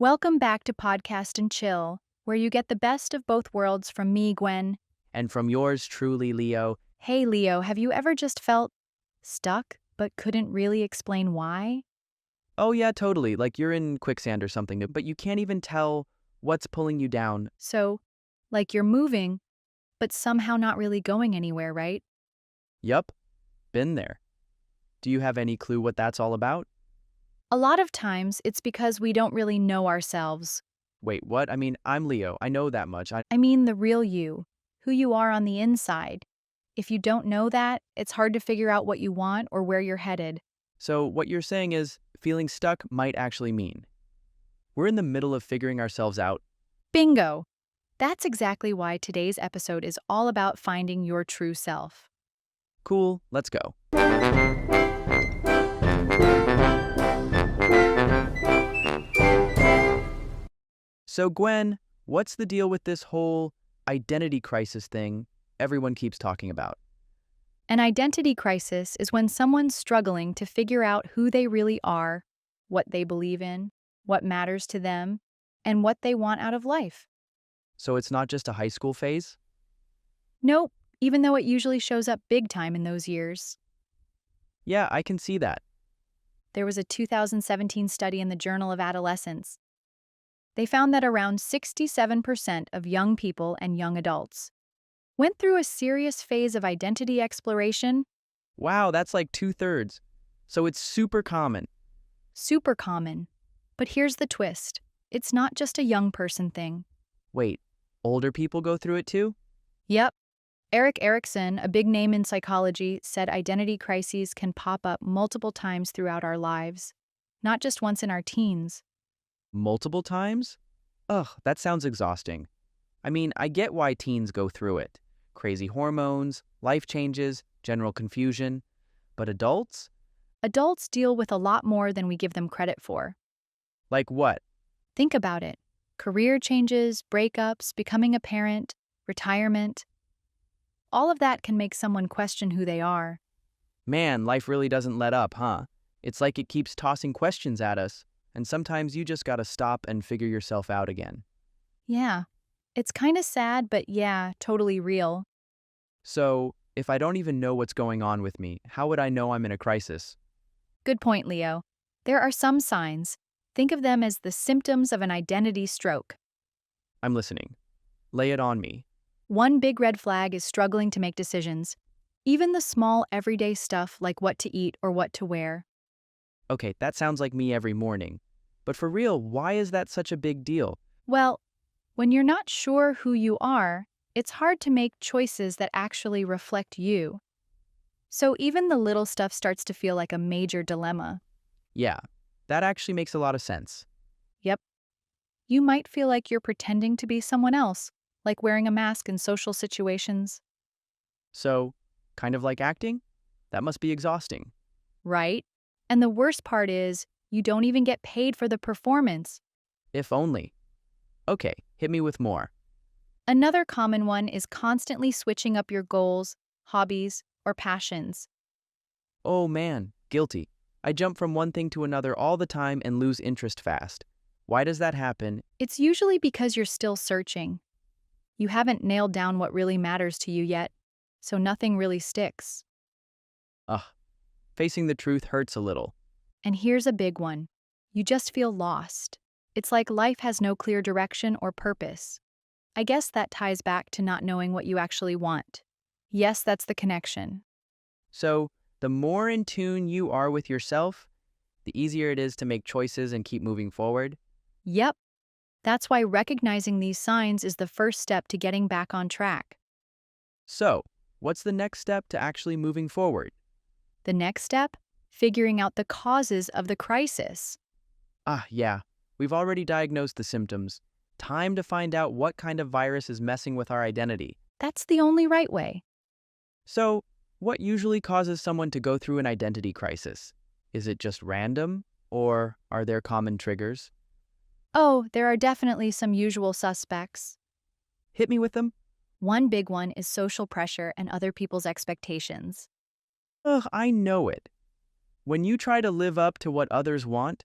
Welcome back to Podcast and Chill, where you get the best of both worlds from me, Gwen. And from yours truly, Leo. Hey, Leo, have you ever just felt stuck but couldn't really explain why? Oh, yeah, totally. Like you're in quicksand or something, but you can't even tell what's pulling you down. So, like you're moving, but somehow not really going anywhere, right? Yup, been there. Do you have any clue what that's all about? A lot of times, it's because we don't really know ourselves. Wait, what? I mean, I'm Leo. I know that much. I mean, the real you, who you are on the inside. If you don't know that, it's hard to figure out what you want or where you're headed. So what you're saying is feeling stuck might actually mean we're in the middle of figuring ourselves out. Bingo! That's exactly why today's episode is all about finding your true self. Cool, let's go. So Gwen, what's the deal with this whole identity crisis thing everyone keeps talking about? An identity crisis is when someone's struggling to figure out who they really are, what they believe in, what matters to them, and what they want out of life. So it's not just a high school phase? Nope, even though it usually shows up big time in those years. Yeah, I can see that. There was a 2017 study in the Journal of Adolescence. They found that around 67% of young people and young adults went through a serious phase of identity exploration. Wow, that's like 2/3. So it's super common. Super common. But here's the twist. It's not just a young person thing. Wait, older people go through it too? Yep. Eric Erickson, a big name in psychology, said identity crises can pop up multiple times throughout our lives, not just once in our teens. Multiple times? Ugh, that sounds exhausting. I mean, I get why teens go through it. Crazy hormones, life changes, general confusion. But adults? Adults deal with a lot more than we give them credit for. Like what? Think about it. Career changes, breakups, becoming a parent, retirement. All of that can make someone question who they are. Man, life really doesn't let up, huh? It's like it keeps tossing questions at us, and sometimes you just gotta stop and figure yourself out again. Yeah. It's kind of sad, but yeah, totally real. So, if I don't even know what's going on with me, how would I know I'm in a crisis? Good point, Leo. There are some signs. Think of them as the symptoms of an identity stroke. I'm listening. Lay it on me. One big red flag is struggling to make decisions, even the small, everyday stuff like what to eat or what to wear. Okay, that sounds like me every morning. But for real, why is that such a big deal? Well, when you're not sure who you are, it's hard to make choices that actually reflect you. So even the little stuff starts to feel like a major dilemma. Yeah, that actually makes a lot of sense. Yep. You might feel like you're pretending to be someone else, like wearing a mask in social situations. So, kind of like acting? That must be exhausting. Right? And the worst part is, you don't even get paid for the performance. If only. Okay, hit me with more. Another common one is constantly switching up your goals, hobbies, or passions. Oh man, guilty. I jump from one thing to another all the time and lose interest fast. Why does that happen? It's usually because you're still searching. You haven't nailed down what really matters to you yet, so nothing really sticks. Ugh, facing the truth hurts a little. And here's a big one. You just feel lost. It's like life has no clear direction or purpose. I guess that ties back to not knowing what you actually want. Yes, that's the connection. So, the more in tune you are with yourself, the easier it is to make choices and keep moving forward. Yep. That's why recognizing these signs is the first step to getting back on track. So, what's the next step to actually moving forward? The next step? Figuring out the causes of the crisis. Ah, yeah, we've already diagnosed the symptoms. Time to find out what kind of virus is messing with our identity. That's the only right way. So, what usually causes someone to go through an identity crisis? Is it just random, or are there common triggers? Oh, there are definitely some usual suspects. Hit me with them. One big one is social pressure and other people's expectations. Ugh, I know it. When you try to live up to what others want,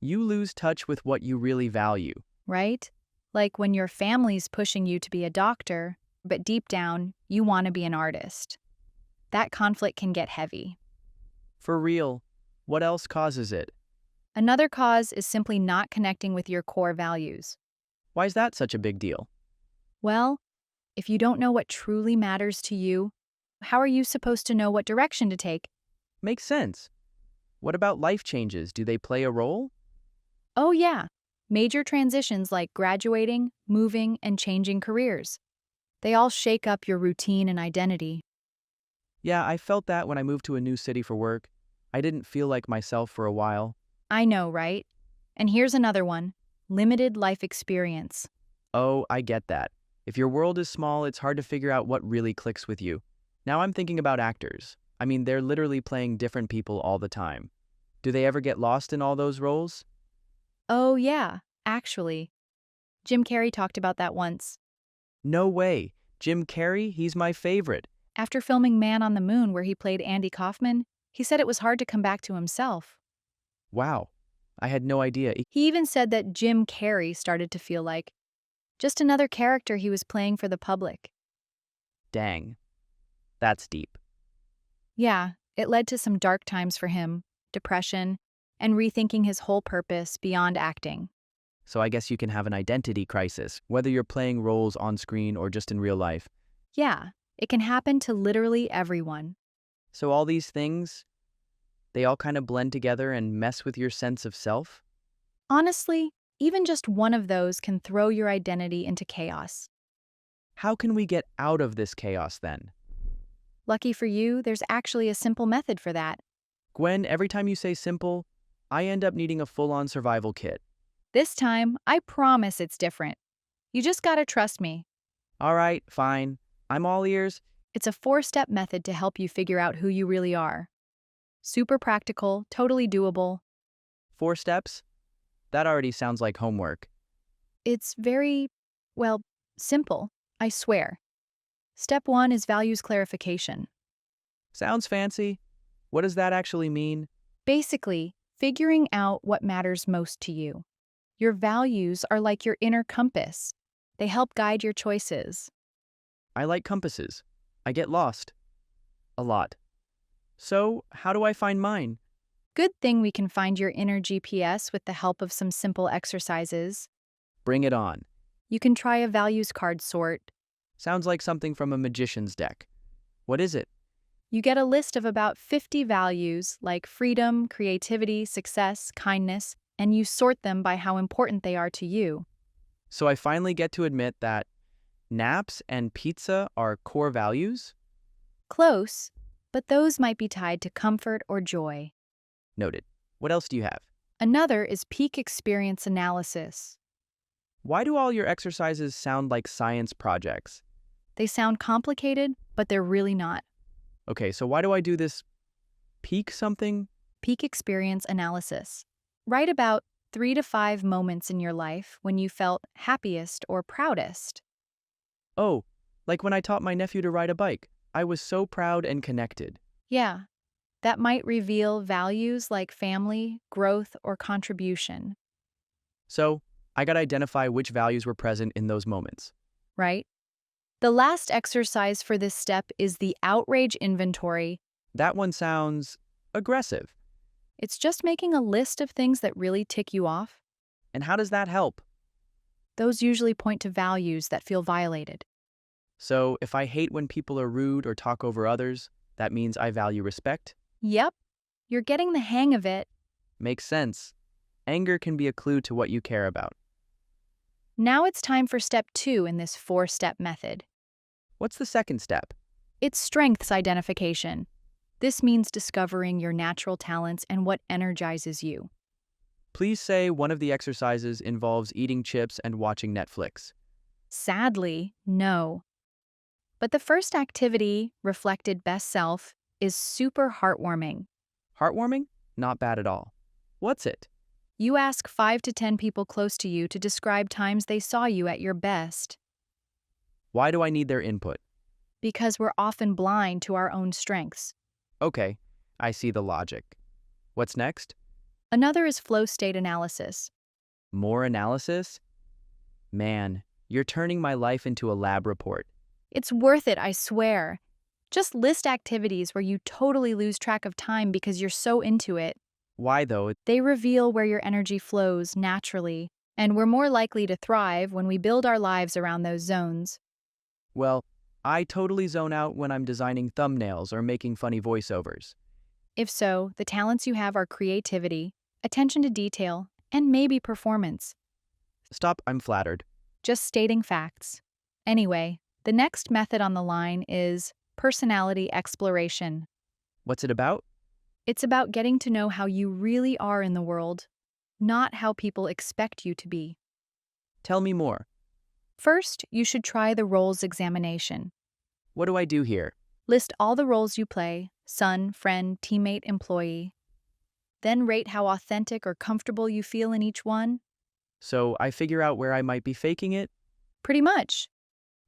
You lose touch with what you really value. right? Like when your family's pushing you to be a doctor, but deep down, you want to be an artist. That conflict can get heavy. For real, what else causes it? Another cause is simply not connecting with your core values. Why is that such a big deal? Well, if you don't know what truly matters to you, how are you supposed to know what direction to take? Makes sense. What about life changes? Do they play a role? Oh, yeah. Major transitions like graduating, moving, and changing careers. They all shake up your routine and identity. Yeah, I felt that when I moved to a new city for work. I didn't feel like myself for a while. I know, right? And here's another one: limited life experience. Oh, I get that. If your world is small, it's hard to figure out what really clicks with you. Now I'm thinking about actors. I mean, they're literally playing different people all the time. Do they ever get lost in all those roles? Oh, yeah, actually. Jim Carrey talked about that once. No way. Jim Carrey, he's my favorite. After filming Man on the Moon, where he played Andy Kaufman, he said it was hard to come back to himself. Wow. I had no idea. He even said that Jim Carrey started to feel like just another character he was playing for the public. Dang. That's deep. Yeah, it led to some dark times for him, depression, and rethinking his whole purpose beyond acting. So I guess you can have an identity crisis, whether you're playing roles on screen or just in real life. Yeah, it can happen to literally everyone. So all these things, they all kind of blend together and mess with your sense of self? Honestly, even just one of those can throw your identity into chaos. How can we get out of this chaos then? Lucky for you, there's actually a simple method for that. Gwen, every time you say simple, I end up needing a full-on survival kit. This time, I promise it's different. You just gotta trust me. All right, fine. I'm all ears. It's a 4-step method to help you figure out who you really are. Super practical, totally doable. 4 steps? That already sounds like homework. It's very, well, simple, I swear. Step 1 is values clarification. Sounds fancy. What does that actually mean? Basically, figuring out what matters most to you. Your values are like your inner compass. They help guide your choices. I like compasses. I get lost. A lot. So, how do I find mine? Good thing we can find your inner GPS with the help of some simple exercises. Bring it on. You can try a values card sort. Sounds like something from a magician's deck. What is it? You get a list of about 50 values like freedom, creativity, success, kindness, and you sort them by how important they are to you. So I finally get to admit that naps and pizza are core values? Close, but those might be tied to comfort or joy. Noted. What else do you have? Another is peak experience analysis. Why do all your exercises sound like science projects? They sound complicated, but they're really not. Okay, so why do I do this peak something? Peak experience analysis. Write about 3 to 5 moments in your life when you felt happiest or proudest. Oh, like when I taught my nephew to ride a bike. I was so proud and connected. Yeah, that might reveal values like family, growth, or contribution, So, I gotta identify which values were present in those moments. right? The last exercise for this step is the outrage inventory. That one sounds aggressive. It's just making a list of things that really tick you off. And how does that help? Those usually point to values that feel violated. So, if I hate when people are rude or talk over others, that means I value respect? Yep, you're getting the hang of it. Makes sense. Anger can be a clue to what you care about. Now it's time for step 2 in this 4-step method. What's the second step? It's strengths identification. This means discovering your natural talents and what energizes you. Please say one of the exercises involves eating chips and watching Netflix. Sadly, no. But the first activity, reflected best self, is super heartwarming. Heartwarming? Not bad at all. What's it? You ask 5 to 10 people close to you to describe times they saw you at your best, Why do I need their input? because we're often blind to our own strengths. Okay, I see the logic. What's next? Another is flow state analysis. More analysis? Man, you're turning my life into a lab report. It's worth it, I swear. Just list activities where you totally lose track of time because you're so into it. Why, though? They reveal where your energy flows naturally, and we're more likely to thrive when we build our lives around those zones. Well, I totally zone out when I'm designing thumbnails or making funny voiceovers. If so, the talents you have are creativity, attention to detail, and maybe performance. Stop, I'm flattered. Just stating facts. Anyway, the next method on the line is personality exploration. What's it about? It's about getting to know how you really are in the world, not how people expect you to be. Tell me more. First, you should try the roles examination. What do I do here? List all the roles you play: son, friend, teammate, employee. Then rate how authentic or comfortable you feel in each one. So I figure out where I might be faking it? Pretty much.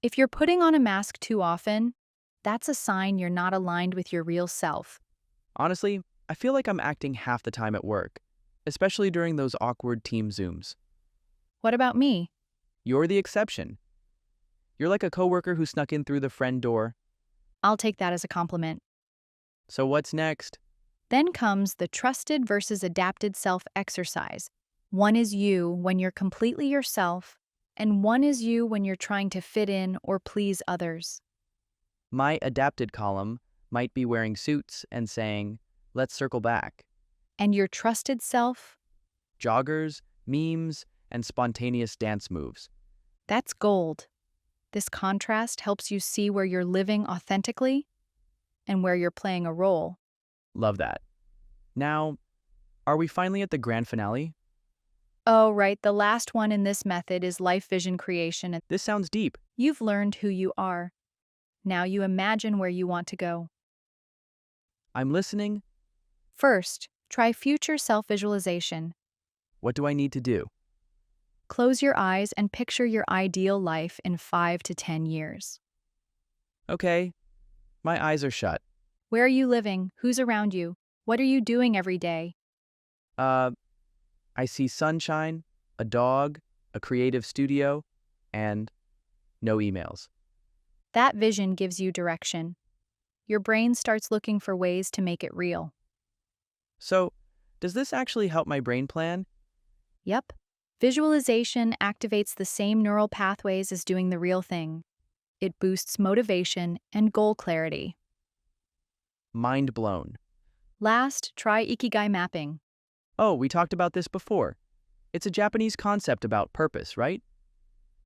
If you're putting on a mask too often, that's a sign you're not aligned with your real self. Honestly, I feel like I'm acting half the time at work, especially during those awkward team Zooms. What about me? You're the exception. You're like a coworker who snuck in through the friend door. I'll take that as a compliment. So what's next? Then comes the trusted versus adapted self exercise. One is you when you're completely yourself, and one is you when you're trying to fit in or please others. My adapted column might be wearing suits and saying, let's circle back. And your trusted self? Joggers, memes, and spontaneous dance moves. That's gold. This contrast helps you see where you're living authentically and where you're playing a role. Love that. Now, are we finally at the grand finale? Oh, right, the last one in this method is life vision creation. This sounds deep. You've learned who you are. Now you imagine where you want to go. I'm listening. First, try future self-visualization. What do I need to do? Close your eyes and picture your ideal life in 5 to 10 years. Okay, my eyes are shut. Where are you living? Who's around you? What are you doing every day? Uh, I see sunshine, a dog, a creative studio, and no emails. That vision gives you direction. Your brain starts looking for ways to make it real. So, does this actually help my brain plan? Yep. Visualization activates the same neural pathways as doing the real thing. It boosts motivation and goal clarity. Mind blown. Last, try Ikigai mapping. Oh, we talked about this before. It's a Japanese concept about purpose, right?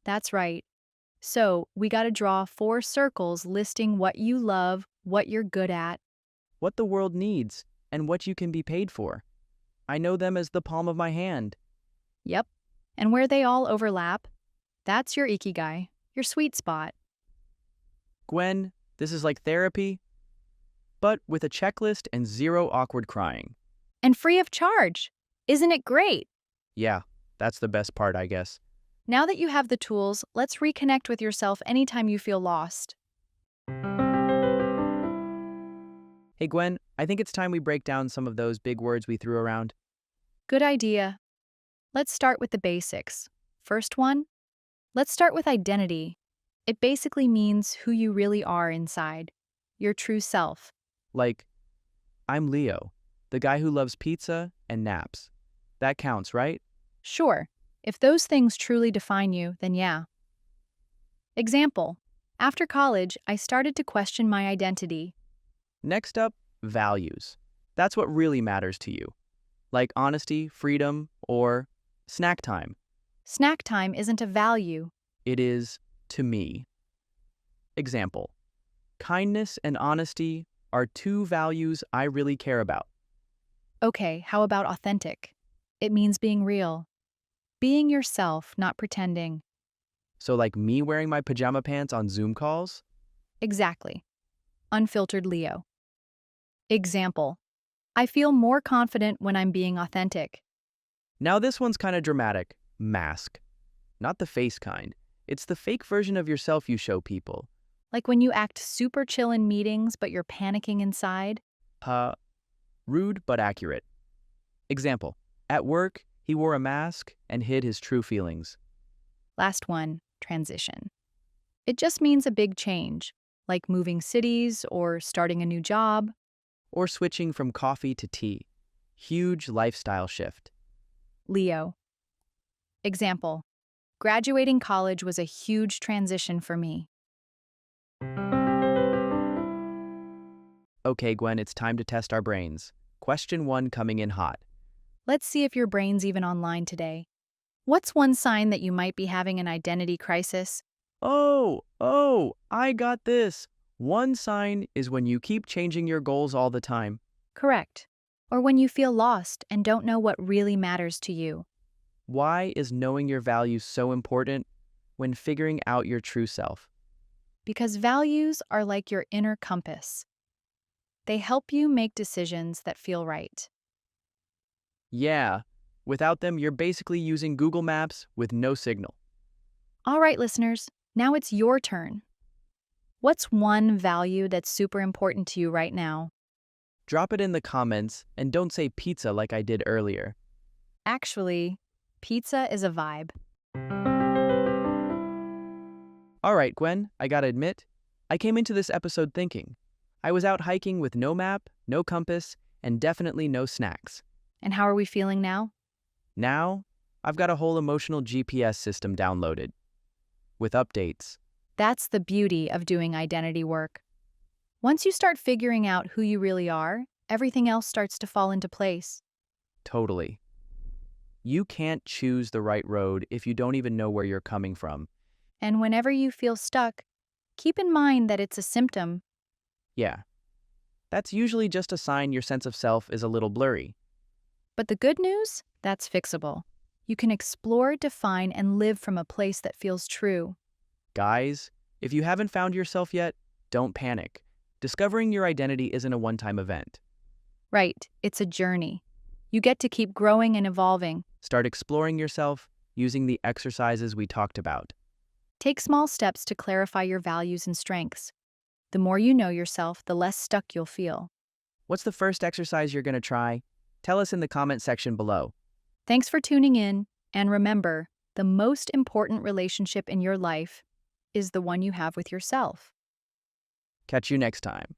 That's right. So, we gotta draw 4 circles listing what you love, what you're good at. What the world needs, and what you can be paid for. I know them as the palm of my hand. Yep. And where they all overlap, that's your Ikigai, your sweet spot. Gwen, this is like therapy, but with a checklist and zero awkward crying. And free of charge. Isn't it great? Yeah, that's the best part, I guess. Now that you have the tools, let's reconnect with yourself anytime you feel lost. Hey Gwen, I think it's time we break down some of those big words we threw around. Good idea. Let's start with the basics. First one, let's start with identity. It basically means who you really are inside, your true self. Like, I'm Leo, the guy who loves pizza and naps. That counts, right? Sure, if those things truly define you, then yeah. Example, after college, I started to question my identity. Next up, values. That's what really matters to you. Like honesty, freedom, or snack time. Snack time isn't a value. It is to me. Example, kindness and honesty are 2 values I really care about. Okay, how about authentic? It means being real. Being yourself, not pretending. So like me wearing my pajama pants on Zoom calls? Exactly. Unfiltered Leo. Example, I feel more confident when I'm being authentic. Now this one's kind of dramatic. Mask. Not the face kind. It's the fake version of yourself you show people. Like when you act super chill in meetings, but you're panicking inside. Rude but accurate. Example, At work, he wore a mask and hid his true feelings. Last one, transition. It just means a big change, like moving cities or starting a new job. Or switching from coffee to tea. Huge lifestyle shift. Leo. Example. Graduating college was a huge transition for me. Okay, Gwen, it's time to test our brains. Question 1 coming in hot. Let's see if your brain's even online today. What's one sign that you might be having an identity crisis? I got this. One sign is when you keep changing your goals all the time. Correct. Or when you feel lost and don't know what really matters to you. Why is knowing your values so important when figuring out your true self? Because values are like your inner compass. They help you make decisions that feel right. Yeah, without them, you're basically using Google Maps with no signal. All right, listeners, now it's your turn. What's one value that's super important to you right now? Drop it in the comments and don't say pizza like I did earlier. Actually, pizza is a vibe. All right, Gwen, I gotta admit, I came into this episode thinking. I was out hiking with no map, no compass, and definitely no snacks. And how are we feeling now? Now, I've got a whole emotional GPS system downloaded with updates. That's the beauty of doing identity work. Once you start figuring out who you really are, everything else starts to fall into place. Totally. You can't choose the right road if you don't even know where you're coming from. And whenever you feel stuck, keep in mind that it's a symptom. Yeah, that's usually just a sign your sense of self is a little blurry. But the good news? That's fixable. You can explore, define, and live from a place that feels true. Guys, if you haven't found yourself yet, don't panic. Discovering your identity isn't a one-time event. Right, it's a journey. You get to keep growing and evolving. Start exploring yourself using the exercises we talked about. Take small steps to clarify your values and strengths. The more you know yourself, the less stuck you'll feel. What's the first exercise you're going to try? Tell us in the comment section below. Thanks for tuning in, and remember, the most important relationship in your life is the one you have with yourself. Catch you next time.